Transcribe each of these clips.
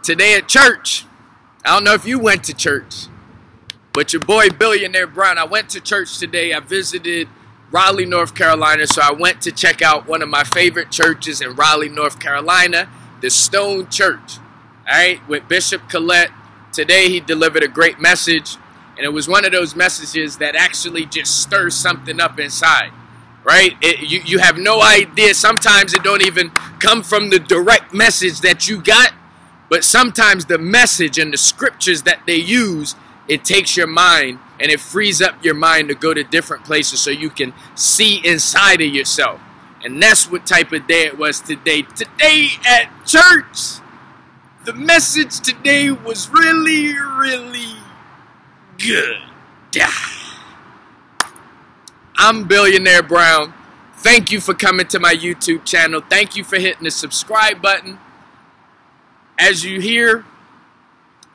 Today at church, I don't know if you went to church, but your boy Billionaire Brown, I went to church today. I visited Raleigh, North Carolina, so I went to check out one of my favorite churches in Raleigh, North Carolina, the Stone Church, all right, with Bishop Collette. Today he delivered a great message, and it was one of those messages that actually just stirs something up inside, right? You have no idea. Sometimes it don't even come from the direct message that you got, but sometimes the message and the scriptures that they use, it takes your mind and it frees up your mind to go to different places so you can see inside of yourself. And that's what type of day it was today. Today at church, the message today was really, really good. I'm Billionaire Brown. Thank you for coming to my YouTube channel. Thank you for hitting the subscribe button. As you hear,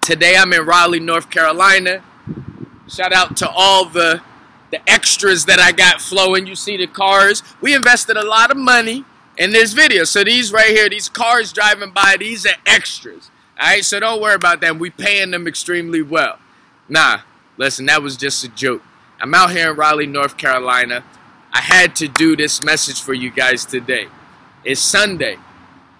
today I'm in Raleigh, North Carolina. Shout out to all the extras that I got flowing. You see the cars. We invested a lot of money in this video. So these right here, these cars driving by, these are extras. All right, so don't worry about them. We paying them extremely well. Nah, listen, that was just a joke. I'm out here in Raleigh, North Carolina. I had to do this message for you guys today. It's Sunday.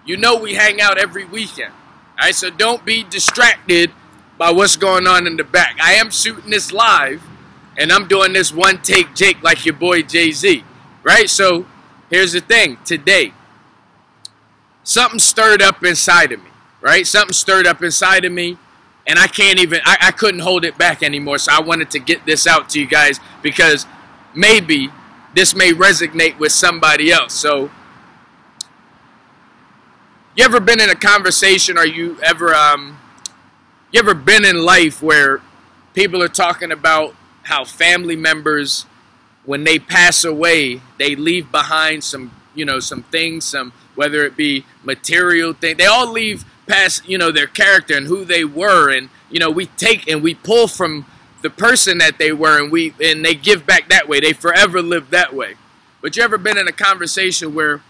You know we hang out every weekend. All right, so don't be distracted by what's going on in the back. I am shooting this live, and I'm doing this one take Jake like your boy Jay-Z, right? So here's the thing. Today, something stirred up inside of me, right? Something stirred up inside of me, and I can't even, I couldn't hold it back anymore, so I wanted to get this out to you guys because maybe this may resonate with somebody else. So you ever been in a conversation, or you ever been in life where people are talking about how family members, when they pass away, they leave behind some, some things, whether it be material things, they all leave past, their character and who they were, and we take and we pull from the person that they were, and they give back that way. They forever live that way. But you ever been in a conversation where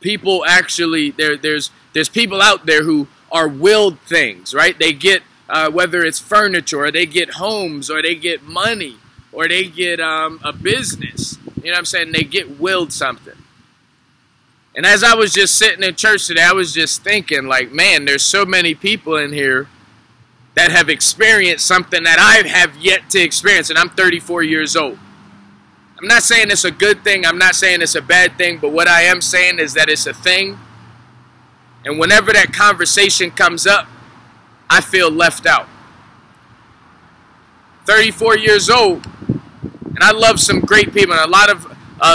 people actually, there's people out there who are willed things, right? They get, whether it's furniture, or they get homes, or they get money, or they get a business. You know what I'm saying? They get willed something. And as I was just sitting in church today, I was just thinking, like, man, there's so many people in here that have experienced something that I have yet to experience, and I'm 34 years old. I'm not saying it's a good thing. I'm not saying it's a bad thing. But what I am saying is that it's a thing. And whenever that conversation comes up, I feel left out. 34 years old. And I love some great people. And a lot of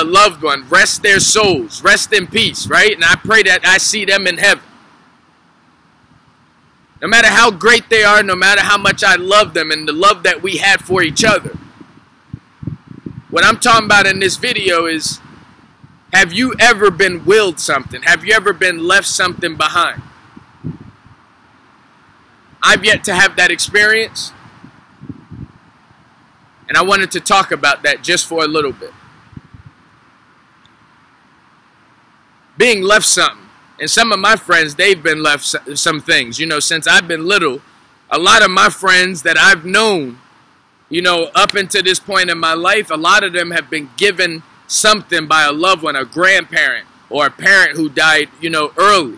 loved ones. Rest their souls. Rest in peace. Right? And I pray that I see them in heaven. No matter how great they are. No matter how much I love them. And the love that we had for each other. What I'm talking about in this video is, have you ever been willed something? Have you ever been left something behind? I've yet to have that experience. And I wanted to talk about that just for a little bit. Being left something. And some of my friends, they've been left some things. Since I've been little, a lot of my friends that I've known, up until this point in my life, a lot of them have been given something by a loved one, a grandparent, or a parent who died, early.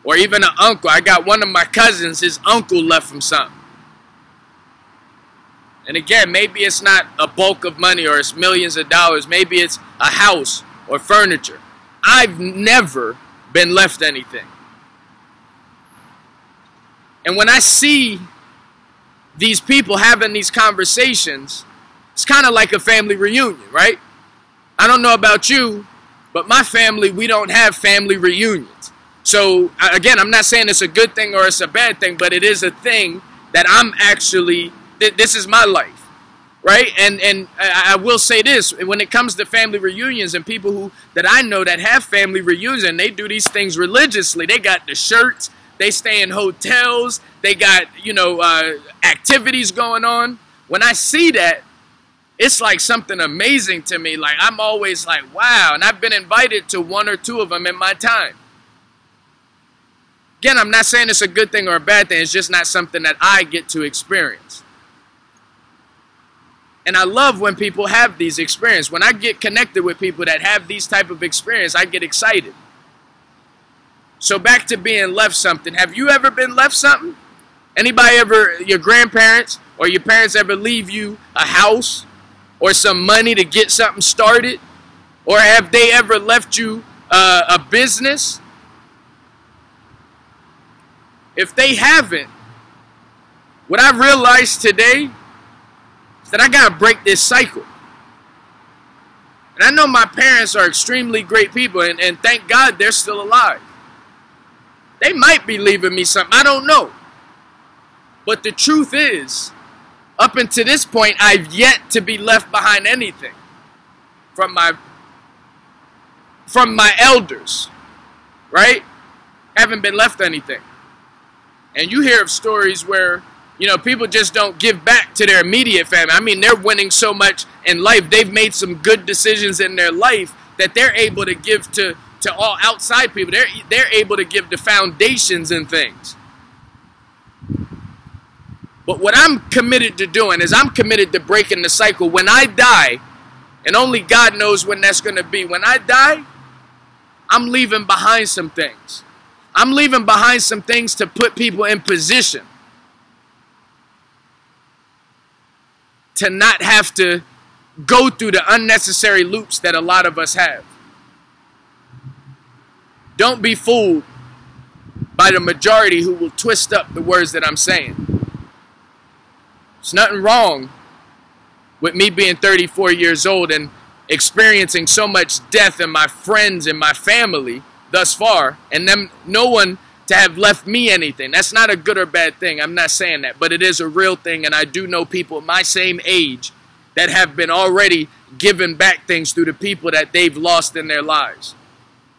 Or even an uncle. I got one of my cousins, his uncle left him something. And again, maybe it's not a bulk of money or it's millions of dollars. Maybe it's a house or furniture. I've never been left anything. And when I see these people having these conversations, it's kind of like a family reunion, right? I don't know about you, but my family, we don't have family reunions. So, again, I'm not saying it's a good thing or it's a bad thing, but it is a thing that I'm actually, this is my life, right? And I will say this, when it comes to family reunions and people that I know that have family reunions, and they do these things religiously, they got the shirts, they stay in hotels, they got, activities going on. When I see that, it's like something amazing to me. Like, I'm always like, wow. And I've been invited to one or two of them in my time. Again, I'm not saying it's a good thing or a bad thing. It's just not something that I get to experience. And I love when people have these experiences. When I get connected with people that have these type of experience, I get excited. So back to being left something. Have you ever been left something? Anybody ever, your grandparents or your parents ever leave you a house or some money to get something started? Or have they ever left you a business? If they haven't, what I realized today is that I got to break this cycle. And I know my parents are extremely great people, and thank God they're still alive. They might be leaving me something. I don't know. But the truth is, up until this point, I've yet to be left behind anything from my elders, right? Haven't been left anything. And you hear of stories where, you know, people just don't give back to their immediate family. I mean, they're winning so much in life. They've made some good decisions in their life that they're able to give to all outside people. They're able to give the foundations and things. But what I'm committed to doing is I'm committed to breaking the cycle. When I die, and only God knows when that's going to be, when I die, I'm leaving behind some things. I'm leaving behind some things to put people in position to not have to go through the unnecessary loops that a lot of us have. Don't be fooled by the majority who will twist up the words that I'm saying. There's nothing wrong with me being 34 years old and experiencing so much death in my friends and my family thus far, and them, no one to have left me anything. That's not a good or bad thing. I'm not saying that, but it is a real thing, and I do know people my same age that have been already given back things through the people that they've lost in their lives.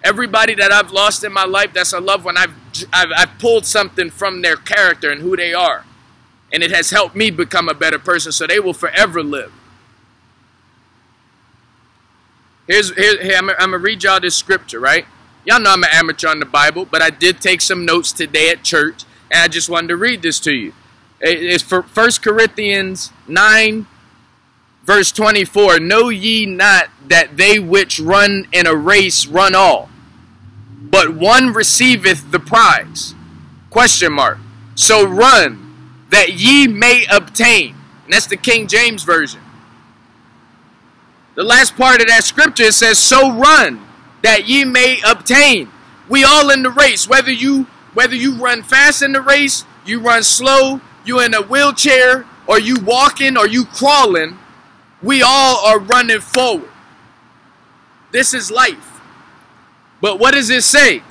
Everybody that I've lost in my life, that's a loved one, I've pulled something from their character and who they are, and it has helped me become a better person, so they will forever live. Here I'm going to read y'all this scripture, right? Y'all know I'm an amateur on the Bible, but I did take some notes today at church, and I just wanted to read this to you. It's for 1 Corinthians 9, verse 24. Know ye not that they which run in a race run all, but one receiveth the prize? Question mark. So run, that ye may obtain. And that's the King James Version. The last part of that scripture says, so run, that ye may obtain. We all in the race. Whether you run fast in the race, you run slow, you in a wheelchair, or you walking, or you crawling, we all are running forward. This is life. But what does it say?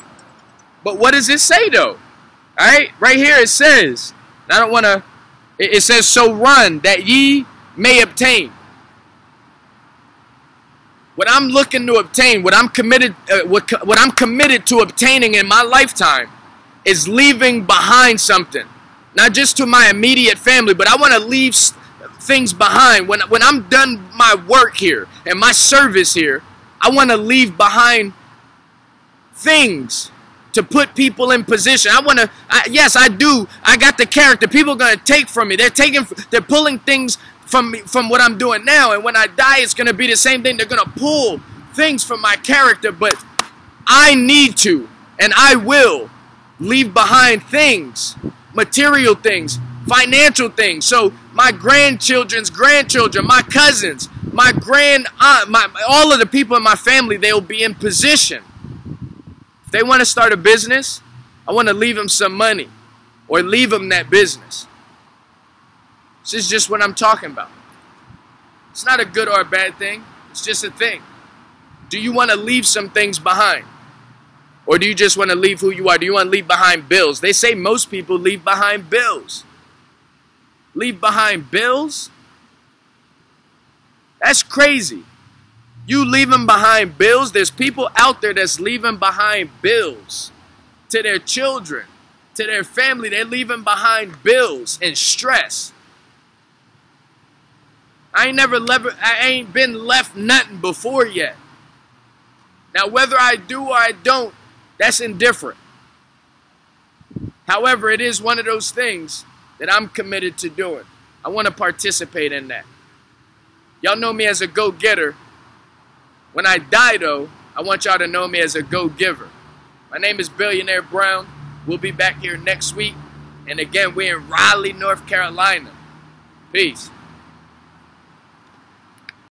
But what does it say though? Alright, right here it says, I don't want to, it says, so run that ye may obtain. What I'm looking to obtain, what I'm committed to obtaining in my lifetime is leaving behind something. Not just to my immediate family, but I want to leave things behind. When I'm done my work here and my service here, I want to leave behind things to put people in position. Yes, I do. I got the character. People are going to take from me. They're pulling things from me, from what I'm doing now, and when I die, it's going to be the same thing. They're going to pull things from my character, but I need to, and I will, leave behind things, material things, financial things. So my grandchildren's grandchildren, my cousins, my grand aunt, all of the people in my family, they'll be in position. If they want to start a business, I want to leave them some money, or leave them that business. This is just what I'm talking about. It's not a good or a bad thing. It's just a thing. Do you want to leave some things behind? Or do you just want to leave who you are? Do you want to leave behind bills? They say most people leave behind bills. Leave behind bills? That's crazy. You leaving behind bills? There's people out there that's leaving behind bills to their children, to their family. They're leaving behind bills and stress. I ain't been left nothing before yet. Now, whether I do or I don't, that's indifferent. However, it is one of those things that I'm committed to doing. I want to participate in that. Y'all know me as a go-getter. When I die, though, I want y'all to know me as a go-giver. My name is Billionaire Brown. We'll be back here next week. And again, we're in Raleigh, North Carolina. Peace.